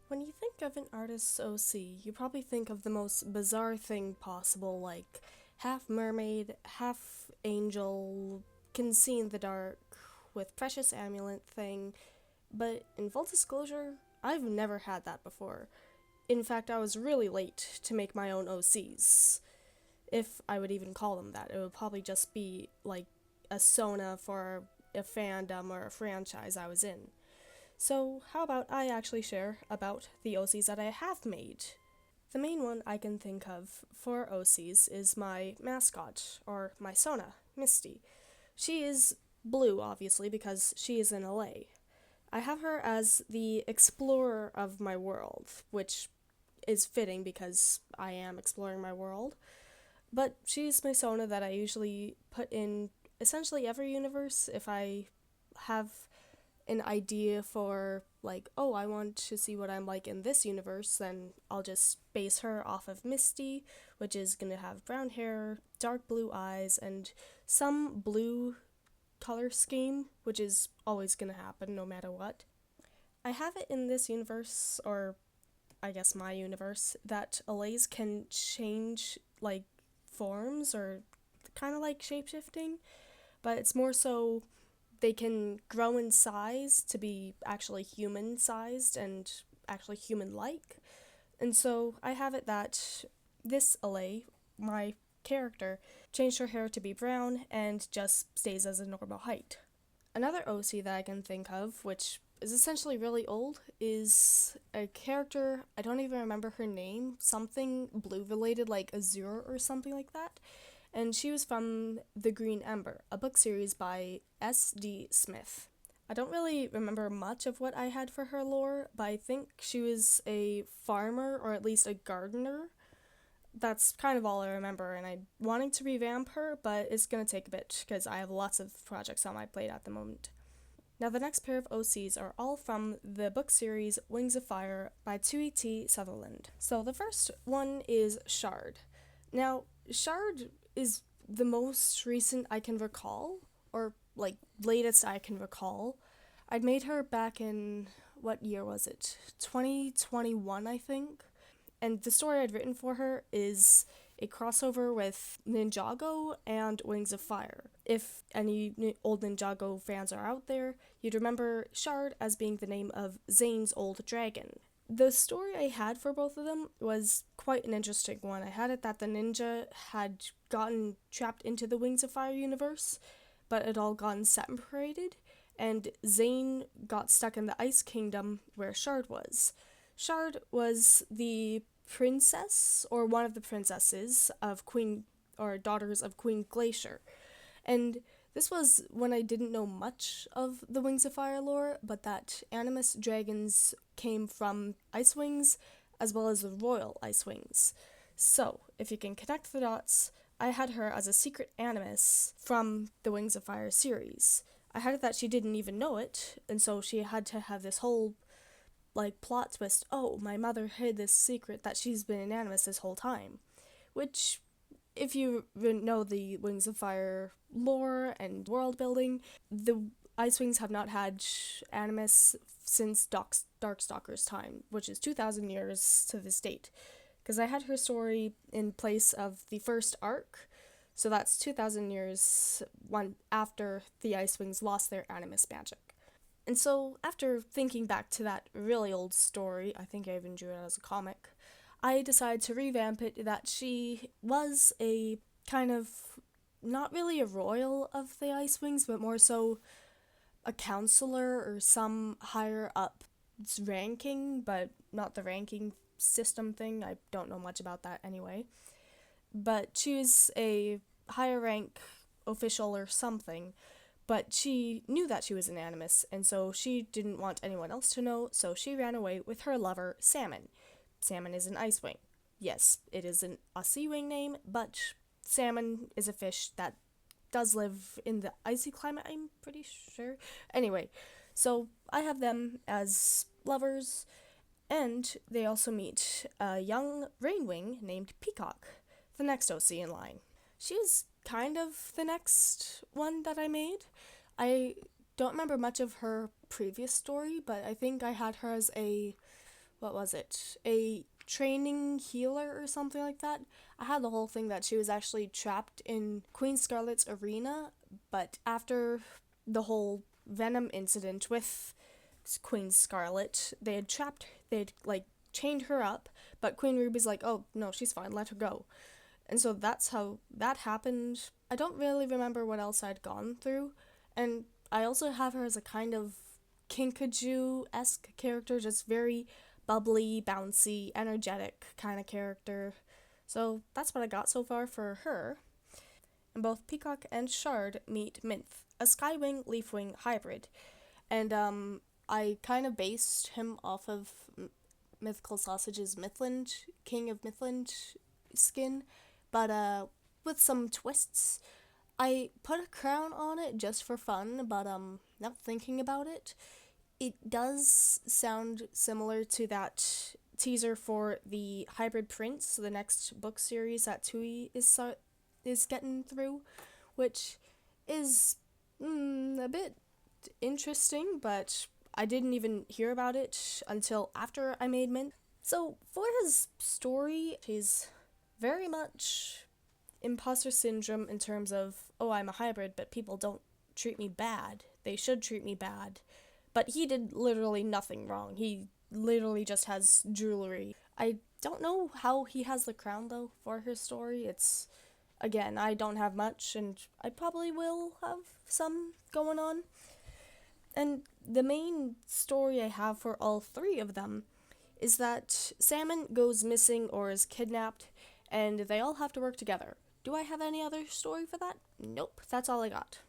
When you think of an artist's OC, you probably think of the most bizarre thing possible, like half mermaid, half angel, can see in the dark, with precious amulet thing. But in full disclosure, I've never had that before. In fact, I was really late to make my own OCs. If I would even call them that, it would probably just be like a Sona for a fandom or a franchise I was in. So, how about I actually share about the OCs that I have made? The main one I can think of for OCs is my mascot, or my Sona, Misty. She is blue, obviously, because she is in LA. I have her as the explorer of my world, which is fitting because I am exploring my world. But she's my Sona that I usually put in essentially every universe if I have an idea for like, oh, I want to see what I'm like in this universe, then I'll just base her off of Misty, which is gonna have brown hair, dark blue eyes, and some blue color scheme, which is always gonna happen no matter what. I have it in this universe, or I guess my universe, that Allays can change like forms or kind of like shapeshifting, but it's more so they can grow in size to be actually human sized and actually human like. And so I have it that this Allay, my character, changed her hair to be brown and just stays as a normal height. Another OC that I can think of, which is essentially really old, is a character, I don't even remember her name, something blue related, like Azure or something like that, and she was from The Green Ember, a book series by S.D. Smith. I don't really remember much of what I had for her lore, but I think she was a farmer or at least a gardener. That's kind of all I remember, and I'm wanting to revamp her, but it's gonna take a bit because I have lots of projects on my plate at the moment. Now, the next pair of OCs are all from the book series Wings of Fire by Tui T. Sutherland. So, the first one is Shard. Now, Shard is the most recent I can recall, or like latest I can recall. I'd made her back in, what year was it? 2021, I think. And the story I'd written for her is a crossover with Ninjago and Wings of Fire. If any old Ninjago fans are out there, you'd remember Shard as being the name of Zane's old dragon. The story I had for both of them was quite an interesting one. I had it that the ninja had gotten trapped into the Wings of Fire universe, but had all gotten separated, and Zane got stuck in the Ice Kingdom where Shard was. Shard was the princess, or one of the princesses, of Queen, or daughters of Queen Glacier. And this was when I didn't know much of the Wings of Fire lore, but that Animus dragons came from Ice Wings as well as the Royal Ice Wings. So, if you can connect the dots, I had her as a secret Animus from the Wings of Fire series. I had it that she didn't even know it, and so she had to have this whole like plot twist. Oh, my mother hid this secret that she's been an Animus this whole time, which if you know the Wings of Fire lore and world building, the Ice Wings have not had Animus since Darkstalker's time, which is 2,000 years to this date. Because I had her story in place of the first arc, so that's 2,000 years one after the Ice Wings lost their Animus magic. And so, after thinking back to that really old story, I think I even drew it as a comic, I decided to revamp it that she was a kind of not really a royal of the Ice Wings, but more so a counselor or some higher up ranking, but not the ranking system thing. I don't know much about that anyway. But she was a higher rank official or something, but she knew that she was an Animus, and so she didn't want anyone else to know, so she ran away with her lover, Salmon. Salmon is an ice wing. Yes, it is a sea wing name, but salmon is a fish that does live in the icy climate, I'm pretty sure. Anyway, so I have them as lovers, and they also meet a young rainwing named Peacock, the next OC in line. She was kind of the next one that I made. I don't remember much of her previous story, but I think I had her as a what was it? A training healer or something like that. I had the whole thing that she was actually trapped in Queen Scarlet's arena, but after the whole Venom incident with Queen Scarlet, they had like chained her up, but Queen Ruby's like, oh no, she's fine, let her go. And so that's how that happened. I don't really remember what else I'd gone through, and I also have her as a kind of Kinkajou-esque character, just very bubbly, bouncy, energetic kind of character. So that's what I got so far for her. And both Peacock and Shard meet Minth, a Skywing Leafwing hybrid. And I kind of based him off of Mythical Sausage's Mythland, King of Mythland skin, but with some twists. I put a crown on it just for fun, but not thinking about it. It does sound similar to that teaser for the Hybrid Prince, the next book series that Tui is getting through, which is a bit interesting, but I didn't even hear about it until after I made Mint. So for his story, he's very much imposter syndrome in terms of, oh, I'm a hybrid, but people don't treat me bad. They should treat me bad. But he did literally nothing wrong. He literally just has jewelry. I don't know how he has the crown, though, for his story. It's, again, I don't have much, and I probably will have some going on. And the main story I have for all three of them is that Salmon goes missing or is kidnapped, and they all have to work together. Do I have any other story for that? Nope, that's all I got.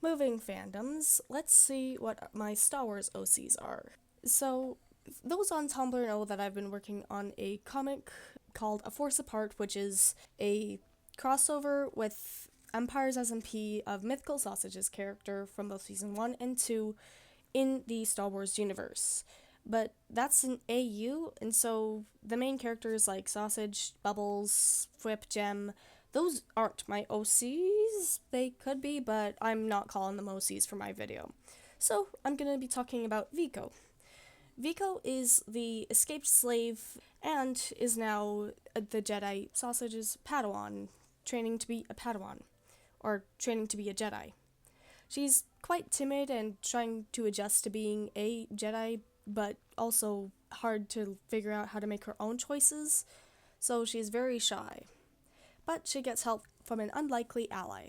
Moving fandoms, let's see what my Star Wars OCs are. So, those on Tumblr know that I've been working on a comic called A Force Apart, which is a crossover with Empire's SMP of Mythical Sausage's character from both Season 1 and 2 in the Star Wars universe. But that's an AU, and so the main characters like Sausage, Bubbles, Whip, Gem, those aren't my OCs. They could be, but I'm not calling them OCs for my video. So I'm going to be talking about Vico. Vico is the escaped slave and is now the Jedi Sausage's Padawan, training to be a Padawan, or training to be a Jedi. She's quite timid and trying to adjust to being a Jedi, but also hard to figure out how to make her own choices, so she's very shy. But she gets help from an unlikely ally.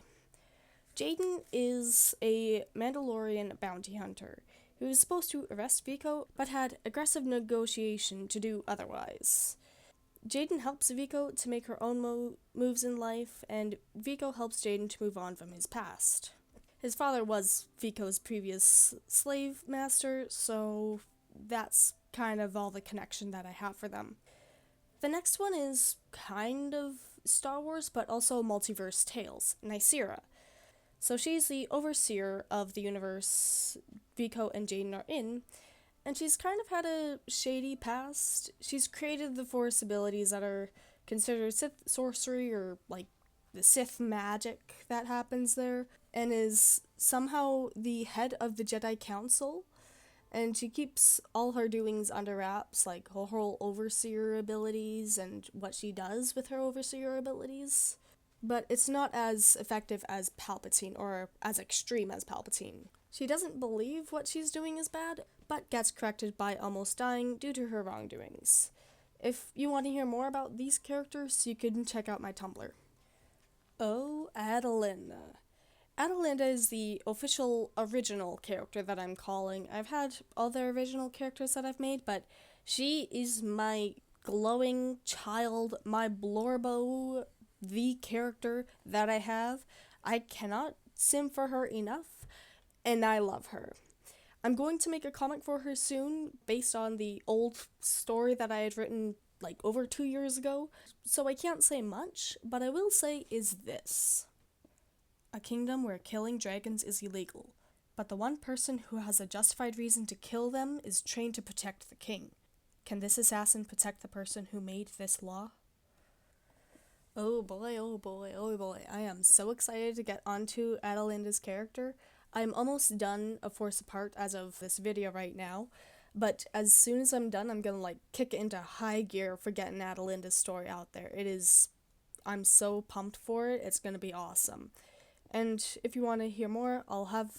Jaden is a Mandalorian bounty hunter who is supposed to arrest Vico, but had aggressive negotiation to do otherwise. Jaden helps Vico to make her own moves in life, and Vico helps Jaden to move on from his past. His father was Vico's previous slave master, so that's kind of all the connection that I have for them. The next one is kind of Star Wars, but also Multiverse Tales, Nysera. So she's the overseer of the universe Vico and Jaden are in, and she's kind of had a shady past. She's created the Force abilities that are considered Sith sorcery, or like the Sith magic that happens there, and is somehow the head of the Jedi Council. And she keeps all her doings under wraps, like her whole overseer abilities and what she does with her overseer abilities. But it's not as effective as Palpatine, or as extreme as Palpatine. She doesn't believe what she's doing is bad, but gets corrected by almost dying due to her wrongdoings. If you want to hear more about these characters, you can check out my Tumblr. Oh, Adelinda. Adelinda is the official original character that I'm calling. I've had other original characters that I've made, but she is my glowing child, my Blorbo, the character that I have. I cannot sim for her enough, and I love her. I'm going to make a comic for her soon, based on the old story that I had written like over 2 years ago, so I can't say much, but I will say is this. A kingdom where killing dragons is illegal, but the one person who has a justified reason to kill them is trained to protect the king. Can this assassin protect the person who made this law? Oh boy, oh boy, oh boy. I am so excited to get onto Adelinda's character. I'm almost done A Force Apart as of this video right now, But as soon as I'm done, I'm gonna like kick it into high gear for getting Adelinda's story out there. I'm so pumped for it. It's gonna be awesome. And if you want to hear more, I'll have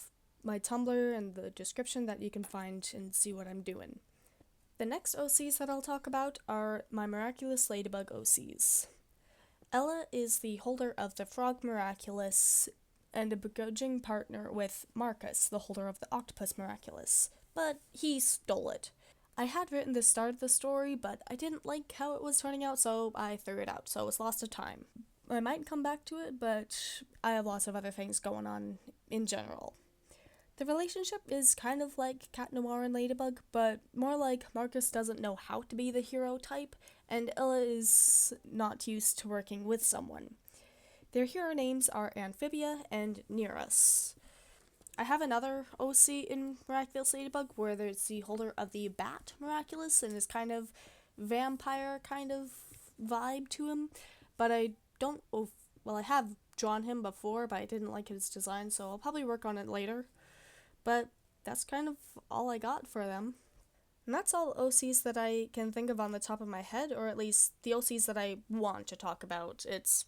my Tumblr and the description that you can find and see what I'm doing. The next OCs that I'll talk about are my Miraculous Ladybug OCs. Ella is the holder of the Frog Miraculous and a begrudging partner with Marcus, the holder of the Octopus Miraculous, but he stole it. I had written the start of the story, but I didn't like how it was turning out, so I threw it out, so it's lost of time. I might come back to it, but I have lots of other things going on in general. The relationship is kind of like Cat Noir and Ladybug, but more like Marcus doesn't know how to be the hero type, and Ella is not used to working with someone. Their hero names are Amphibia and Nereus. I have another OC in Miraculous Ladybug where there's the holder of the Bat Miraculous and is kind of vampire kind of vibe to him, but I don't. Well, I have drawn him before, but I didn't like his design, so I'll probably work on it later. But that's kind of all I got for them. And that's all OCs that I can think of on the top of my head, or at least the OCs that I want to talk about. It's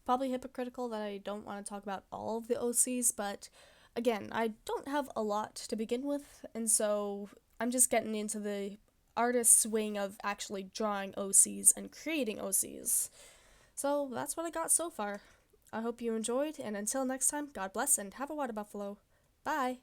probably hypocritical that I don't want to talk about all of the OCs, but again, I don't have a lot to begin with, and so I'm just getting into the artist's wing of actually drawing OCs and creating OCs. So that's what I got so far. I hope you enjoyed, and until next time, God bless and have a water buffalo. Bye!